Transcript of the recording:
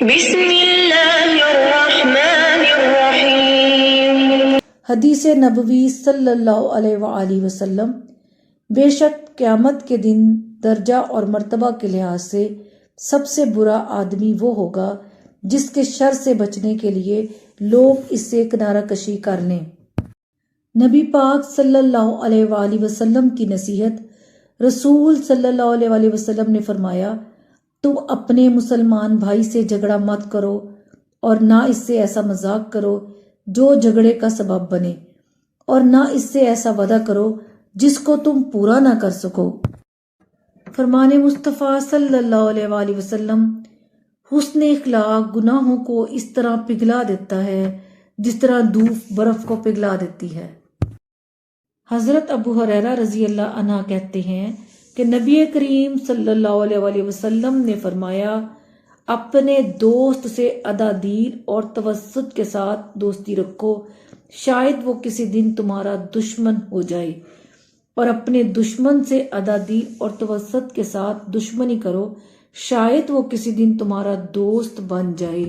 بسم اللہ الرحمن الرحیم۔ حدیث نبوی صلی اللہ علیہ وآلہ وسلم، بے شک قیامت کے دن درجہ اور مرتبہ کے لحاظ سے سب سے برا آدمی وہ ہوگا جس کے شر سے بچنے کے لیے لوگ اس سے کنارہ کشی کر لیں۔ نبی پاک صلی اللہ علیہ وآلہ وسلم کی نصیحت۔ رسول صلی اللہ علیہ وآلہ وسلم نے فرمایا، تم اپنے مسلمان بھائی سے جھگڑا مت کرو اور نہ اس سے ایسا مذاق کرو جو جھگڑے کا سبب بنے، اور نہ اس سے ایسا وعدہ کرو جس کو تم پورا نہ کر سکو۔ فرمان مصطفیٰ صلی اللہ علیہ وآلہ وسلم، حسن اخلاق گناہوں کو اس طرح پگھلا دیتا ہے جس طرح دھوپ برف کو پگھلا دیتی ہے۔ حضرت ابو ہریرہ رضی اللہ عنہ کہتے ہیں کہ نبی کریم صلی اللہ علیہ وآلہ وسلم نے فرمایا، اپنے دوست سے عدادیل اور توسط کے ساتھ دوستی رکھو، شاید وہ کسی دن تمہارا دشمن ہو جائے، اور اپنے دشمن سے عدادیل اور توسط کے ساتھ دشمنی کرو، شاید وہ کسی دن تمہارا دوست بن جائے۔